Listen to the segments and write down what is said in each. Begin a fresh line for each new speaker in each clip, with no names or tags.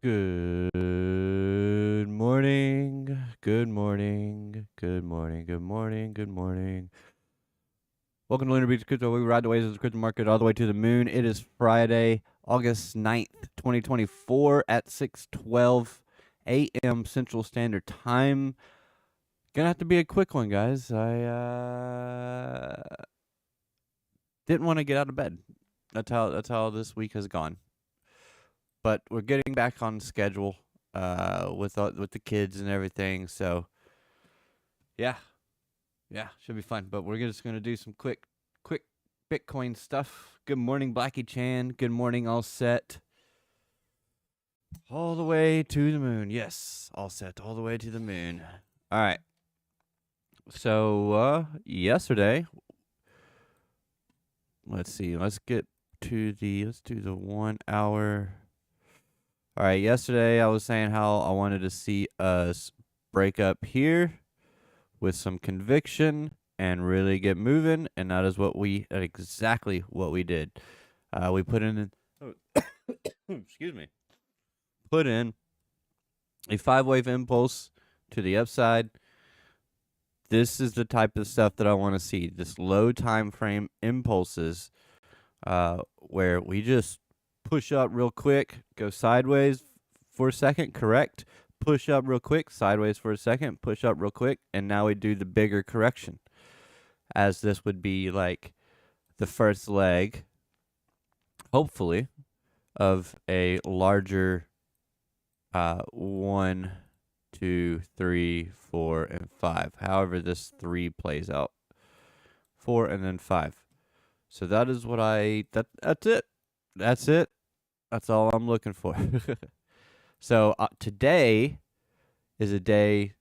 Good morning. Good morning. Good morning. Good morning. Good morning. Welcome to Lunar Beach Crypto. We ride the waves of the crypto market all the way to the moon. It is Friday, August 9th, 2024 at 6:12 a.m. Central Standard Time. Gonna have to be a quick one, guys. I didn't want to get out of bed. That's how this week has gone. But we're getting back on schedule with the kids and everything. So yeah, should be fun. But we're just gonna do some quick Bitcoin stuff. Good morning, Blackie Chan. Good morning, all set. All the way to the moon. Yes, all set. All the way to the moon. All right. So yesterday, let's see. Let's do the 1 hour. All right, yesterday I was saying how I wanted to see us break up here with some conviction and really get moving, and that is exactly what we did. We put in excuse me. Put in a 5-wave impulse to the upside. This is the type of stuff that I want to see. This low time frame impulses where we just push up real quick, go sideways for a second, correct, push up real quick, sideways for a second, push up real quick, and now we do the bigger correction, as this would be like the first leg, hopefully, of a larger 1, 2, 3, 4, and 5. However this 3 plays out. 4 and then 5. So that is what that's it. That's it. That's all I'm looking for. So today is a day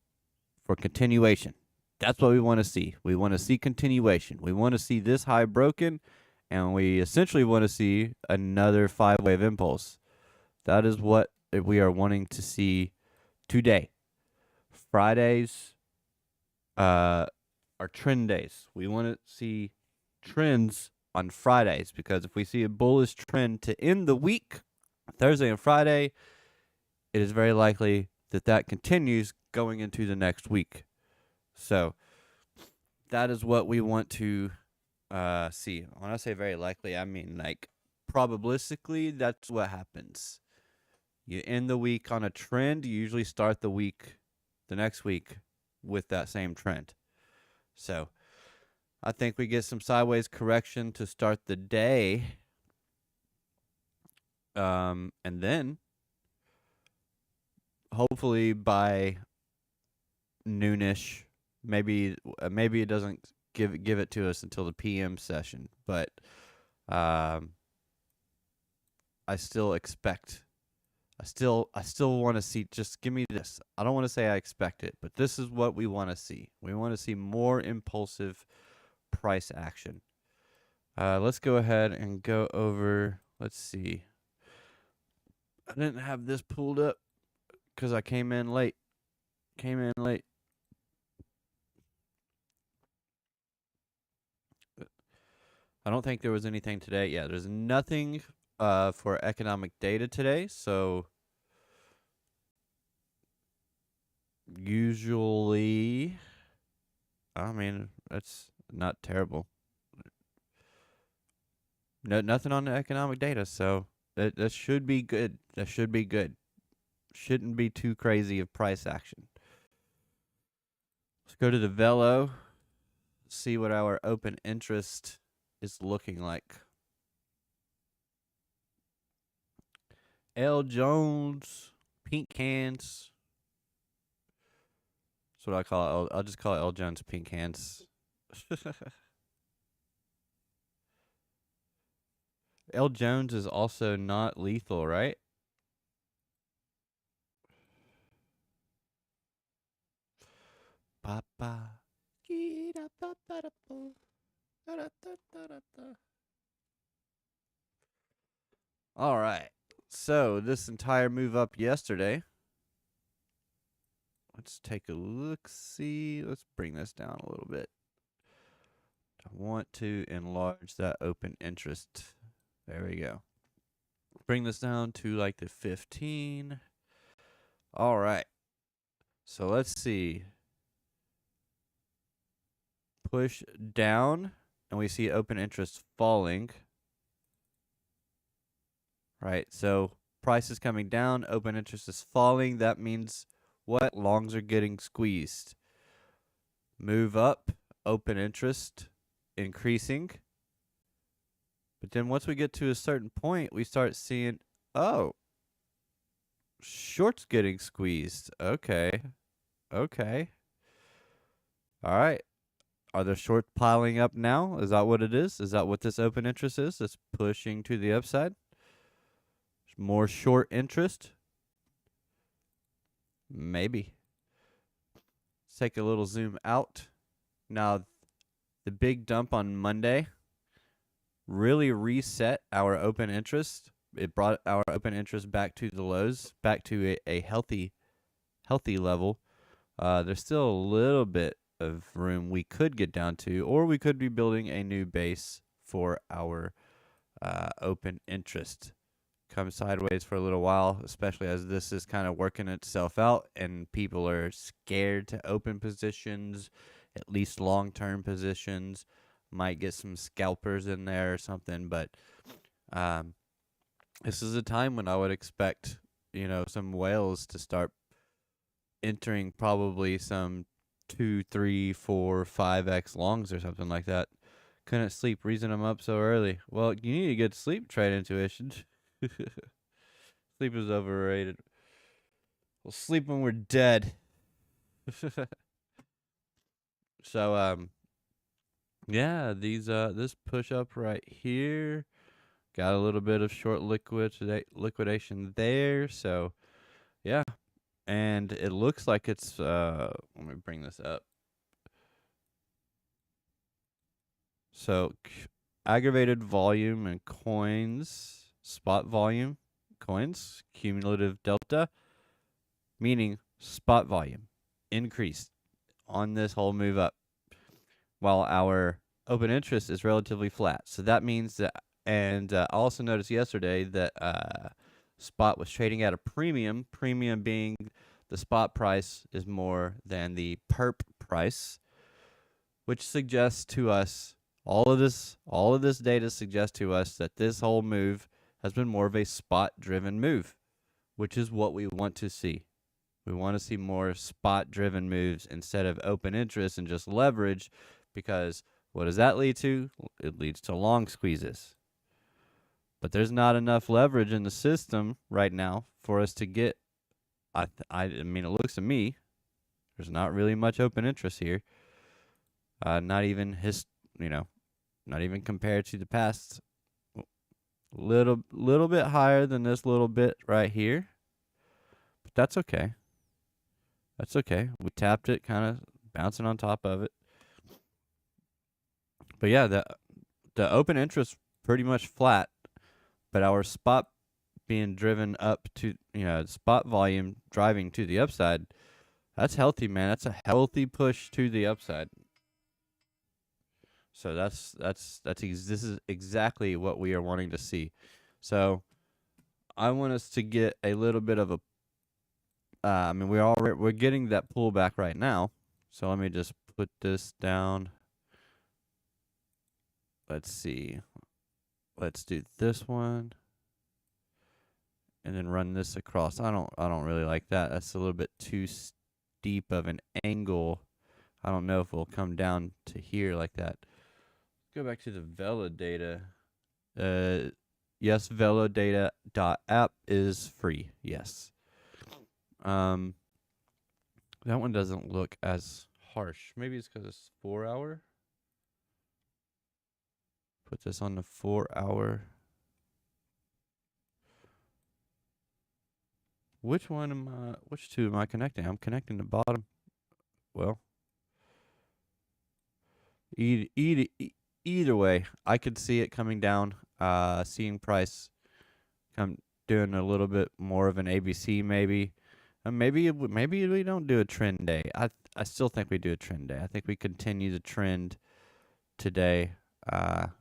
for continuation. That's what we want to see. We want to see continuation. We want to see this high broken, and we essentially want to see another 5-wave impulse. That is what we are wanting to see today. Fridays are trend days. We want to see trends on Fridays, because if we see a bullish trend to end the week, Thursday and Friday, it is very likely that continues going into the next week. So that is what we want to see. When I say very likely, I mean like probabilistically, that's what happens. You end the week on a trend, you usually start the next week with that same trend. So I think we get some sideways correction to start the day. And then hopefully by noonish, maybe it doesn't give it to us until the PM session, but I still want to see, just give me this. I don't want to say I expect it, but this is what we want to see. We want to see more impulsive price action. Let's go ahead and go over, let's see. I didn't have this pulled up because I came in late. I don't think there was anything today. Yeah, there's nothing for economic data today, so usually, I mean, that's not terrible. No, nothing on the economic data, so that should be good. Shouldn't be too crazy of price action. Let's go to the Velo, see what our open interest is looking like. L. Jones, pink hands. That's what I call it. I'll just call it L. Jones pink hands. L. Jones is also not lethal, right? Papa. All right. So this entire move up yesterday. Let's take a look. See. Let's bring this down a little bit. I want to enlarge that open interest. There we go. Bring this down to like the 15. All right. So let's see. Push down, and we see open interest falling. Right. So price is coming down, open interest is falling. That means what? Longs are getting squeezed. Move up, open interest increasing. But then once we get to a certain point, we start seeing, oh, shorts getting squeezed. Okay. Okay. All right. Are the short piling up now? Is that what it is? Is that what this open interest is? It's pushing to the upside? More short interest? Maybe. Let's take a little zoom out. Now, the big dump on Monday really reset our open interest. It brought our open interest back to the lows, back to a healthy level. There's still a little bit of room we could get down to, or we could be building a new base for our open interest. Come sideways for a little while, especially as this is kind of working itself out and people are scared to open positions, at least long-term positions. Might get some scalpers in there or something, but this is a time when I would expect, some whales to start entering probably some 2, 3, 4, 5x longs or something like that. Couldn't sleep, reason I'm up so early. Well, you need to get sleep, trade intuition. Sleep is overrated. We'll sleep when we're dead. So yeah, this push up right here got a little bit of short liquidation there. So yeah, and it looks like it's let me bring this up. So aggravated volume and coins, spot volume, coins, cumulative delta, meaning spot volume increased on this whole move up, while our open interest is relatively flat. So that means that, and I also noticed yesterday that spot was trading at a premium, premium being the spot price is more than the perp price, which suggests to us all of this data suggests to us that this whole move has been more of a spot driven move, which is what we want to see. We want to see more spot driven moves instead of open interest and just leverage, because what does that lead to? It leads to long squeezes. But there's not enough leverage in the system right now for us to get, I mean, it looks to me, there's not really much open interest here. Not even not even compared to the past. Little bit higher than this little bit right here. But that's okay. That's okay. We tapped it, kind of bouncing on top of it. But yeah, the open interest pretty much flat, but our spot being driven up to, spot volume driving to the upside. That's healthy, man. That's a healthy push to the upside. So this is exactly what we are wanting to see. So I want us to get a little bit of a we're getting that pullback right now. So let me just put this down. Let's see. Let's do this one. And then run this across. I don't really like that. That's a little bit too steep of an angle. I don't know if we'll come down to here like that. Go back to the Vela data. Yes, veladata.app is free. Yes. That one doesn't look as harsh. Maybe it's because it's 4 hour. Put this on the 4 hour. Which two am I connecting? I'm connecting the bottom. Well, either way, I could see it coming down. Seeing price come doing a little bit more of an ABC maybe. Maybe we don't do a trend day. I still think we do a trend day. I think we continue the trend today. And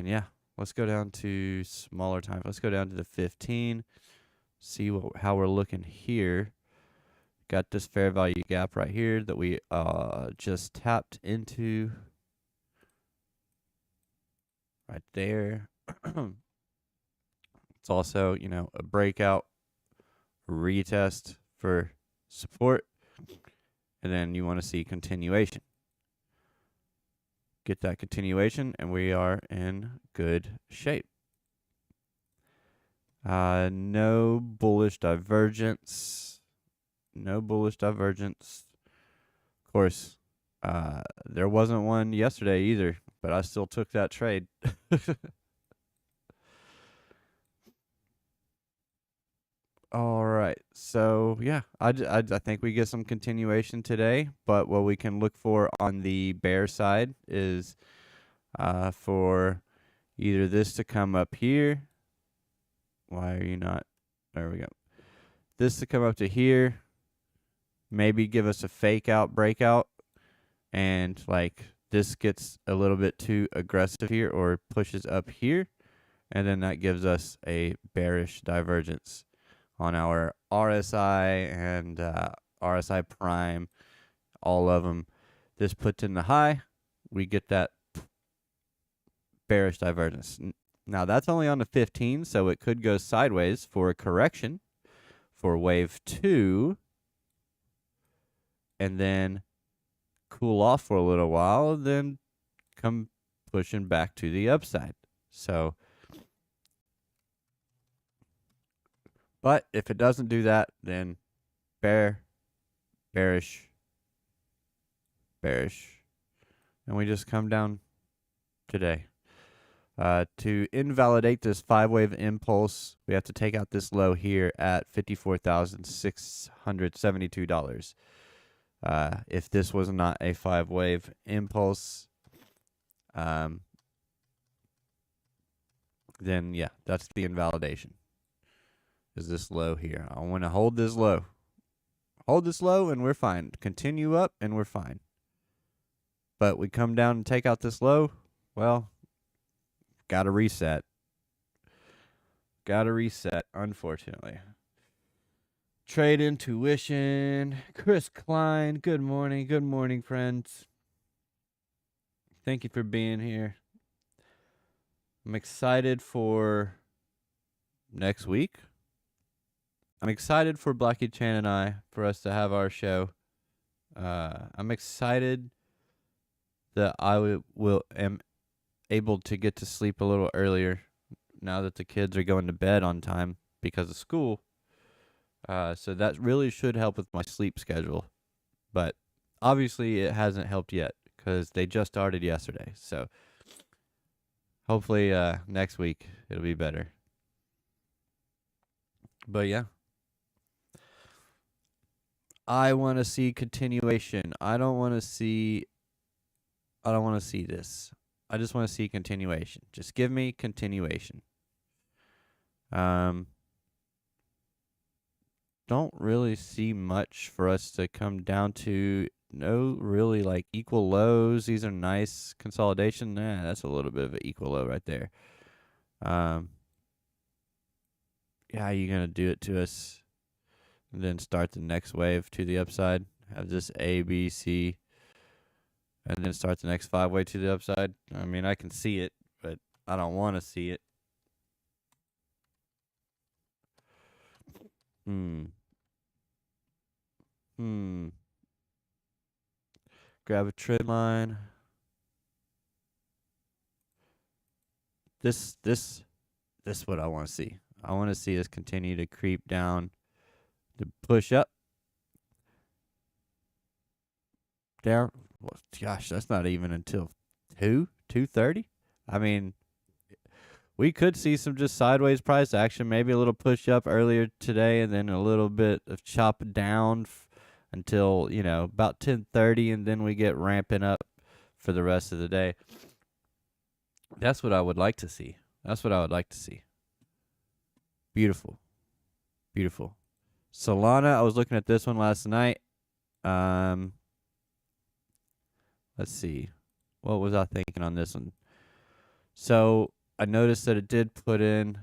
yeah, let's go down to smaller time. Let's go down to the 15. see how we're looking here. Got this fair value gap right here that we just tapped into right there. It's also, a breakout retest for support, and then you want to see continuation. Get that continuation, and we are in good shape. No bullish divergence. No bullish divergence. Of course, there wasn't one yesterday either, but I still took that trade. All right. So, yeah, I think we get some continuation today, but what we can look for on the bear side is for either this to come up here. Why are you not? There we go. This to come up to here, maybe give us a fake out breakout, and like this gets a little bit too aggressive here or pushes up here, and then that gives us a bearish divergence on our RSI and RSI prime, all of them. This puts in the high, we get that bearish divergence. Now that's only on the 15, so it could go sideways for a correction for wave 2, and then cool off for a little while, and then come pushing back to the upside. So, but if it doesn't do that, then bearish, and we just come down today. To invalidate this 5-wave impulse, we have to take out this low here at $54,672. If this was not a 5-wave impulse, then yeah, that's the invalidation. Is this low here? I want to hold this low. Hold this low and we're fine. Continue up and we're fine. But we come down and take out this low, well, gotta reset. Gotta reset, unfortunately. Trade intuition. Chris Klein, good morning. Good morning, friends. Thank you for being here. I'm excited for next week. I'm excited for Blackie Chan and I, for us to have our show. I'm excited that I am able to get to sleep a little earlier now that the kids are going to bed on time because of school. So that really should help with my sleep schedule. But obviously it hasn't helped yet because they just started yesterday. So hopefully next week it'll be better. But yeah. I want to see continuation. I don't want to see this. I just want to see continuation. Just give me continuation. Don't really see much for us to come down to. No really like equal lows. These are nice consolidation. Nah, that's a little bit of an equal low right there. Yeah, you're going to do it to us. And then start the next wave to the upside. Have this A, B, C. And then start the next 5-way to the upside. I mean, I can see it, but I don't want to see it. Grab a trend line. This what I want to see. I want to see us continue to creep down, to push up, down. Well, gosh, that's not even until 2:30. I mean, we could see some just sideways price action, maybe a little push up earlier today, and then a little bit of chop down until about 10:30, and then we get ramping up for the rest of the day. That's what I would like to see. Beautiful. Solana, I was looking at this one last night. Let's see. What was I thinking on this one? So I noticed that it did put in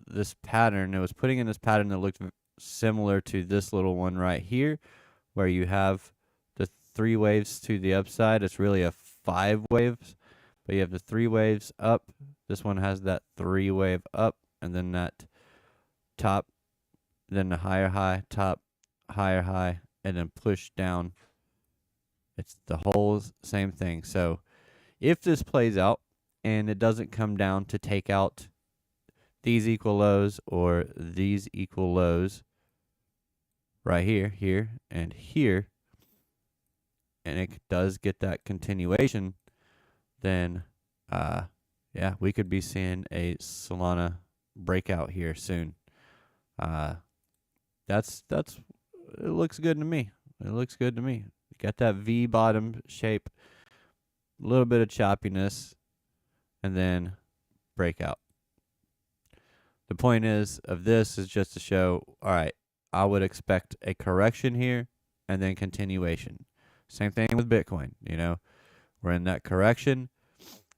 this pattern. It was putting in this pattern that looked similar to this little one right here, where you have the 3 waves to the upside. It's really a 5 waves, but you have the 3 waves up. This one has that 3 wave up, and then that top, then the higher high, top, higher high, and then push down. It's the whole same thing. So if this plays out and it doesn't come down to take out these equal lows or these equal lows right here, here, and here, and it does get that continuation, then yeah, we could be seeing a Solana breakout here soon. That's it looks good to me. It looks good to me. Got that V bottom shape, a little bit of choppiness, and then breakout. The point of this is just to show, all right, I would expect a correction here and then continuation. Same thing with Bitcoin, We're in that correction,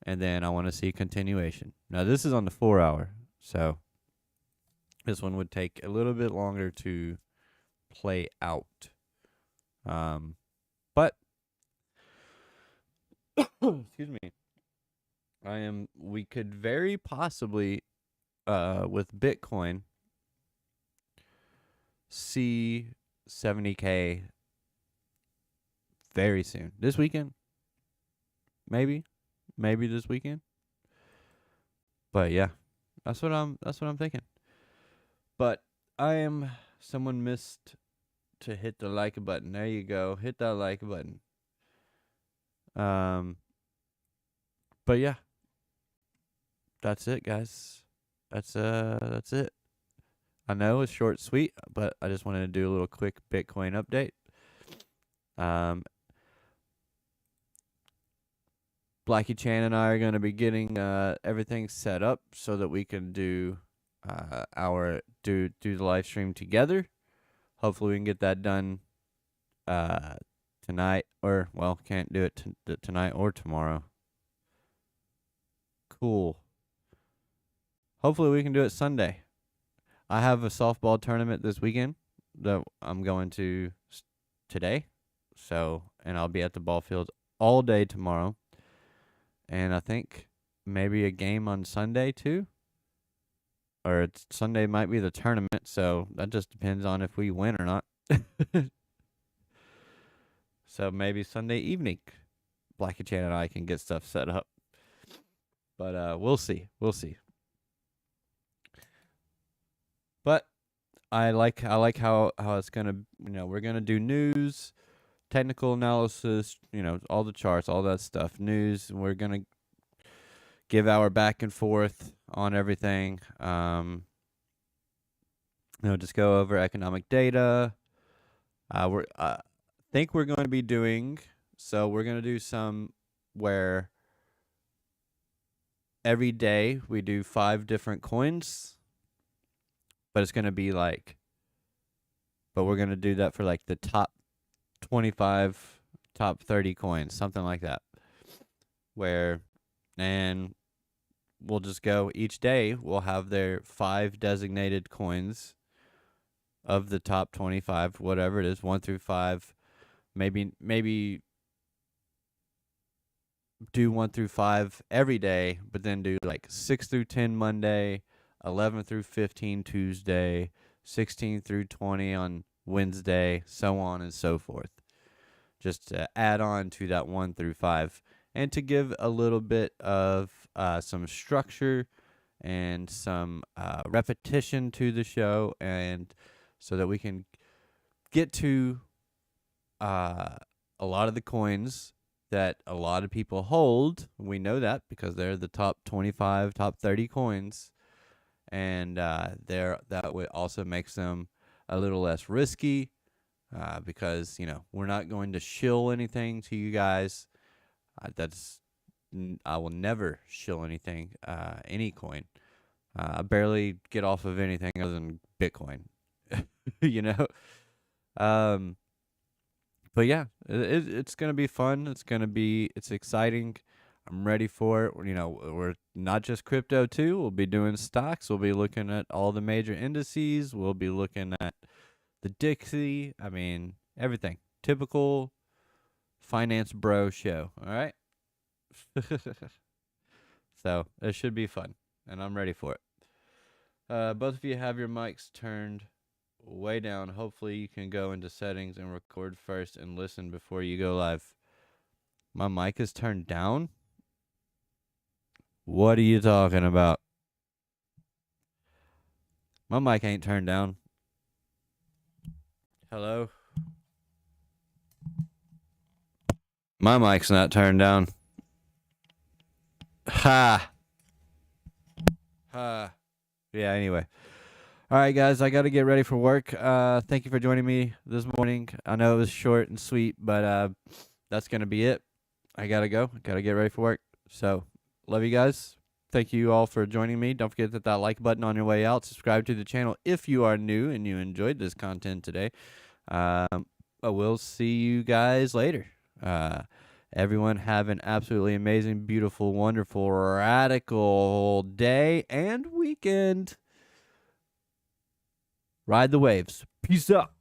and then I want to see continuation. Now, this is on the 4-hour, so this one would take a little bit longer to play out. But excuse me. We could very possibly with Bitcoin see 70K very soon. This weekend? Maybe this weekend. But yeah, that's what I'm thinking. But someone missed to hit the like button. There you go. Hit that like button. But yeah. That's it, guys. That's it. I know it's short, sweet, but I just wanted to do a little quick Bitcoin update. Blackie Chan and I are going to be getting everything set up so that we can do do the live stream together. Hopefully we can get that done tonight, or can't do it tonight or tomorrow. Cool. Hopefully we can do it Sunday. I have a softball tournament this weekend that I'm going to today. And I'll be at the ball field all day tomorrow. And I think maybe a game on Sunday too. Or Sunday might be the tournament, so that just depends on if we win or not. So maybe Sunday evening, Blackie Chan and I can get stuff set up. But we'll see. But I like how it's gonna, we're gonna do news, technical analysis, all the charts, all that stuff, news. And we're gonna give our back and forth on everything. Just go over economic data. I think we're going to be doing, so we're going to do some where every day we do 5 different coins, but it's going to be but we're going to do that for the top 25, top 30 coins, something like that. And we'll just go each day, we'll have their 5 designated coins of the top 25, whatever it is, 1 through 5. Maybe do 1 through 5 every day, but then do 6 through 10 Monday, 11 through 15 Tuesday, 16 through 20 on Wednesday, so on and so forth. Just to add on to that 1 through 5, and to give a little bit of some structure and some repetition to the show, and so that we can get to a lot of the coins that a lot of people hold. We know that because they're the top 25, top 30 coins, and that would also makes them a little less risky, because we're not going to shill anything to you guys. I will never shill anything, any coin. I barely get off of anything other than Bitcoin. But yeah, it's gonna be fun. It's exciting. I'm ready for it. You know, we're not just crypto too. We'll be doing stocks. We'll be looking at all the major indices. We'll be looking at the Dixie. I mean, everything. Typical finance bro show. All right. So it should be fun, and I'm ready for it. Both of you have your mics turned way down. Hopefully, you can go into settings and record first and listen before you go live. My mic is turned down? What are you talking about? My mic ain't turned down. Hello? My mic's not turned down. Ha! Ha! Yeah, anyway. All right, guys, I got to get ready for work. Thank you for joining me this morning. I know it was short and sweet, but that's going to be it. I got to go. Got to get ready for work. So, love you guys. Thank you all for joining me. Don't forget that like button on your way out. Subscribe to the channel if you are new and you enjoyed this content today. We'll see you guys later. Everyone have an absolutely amazing, beautiful, wonderful, radical day and weekend. Ride the waves. Peace out.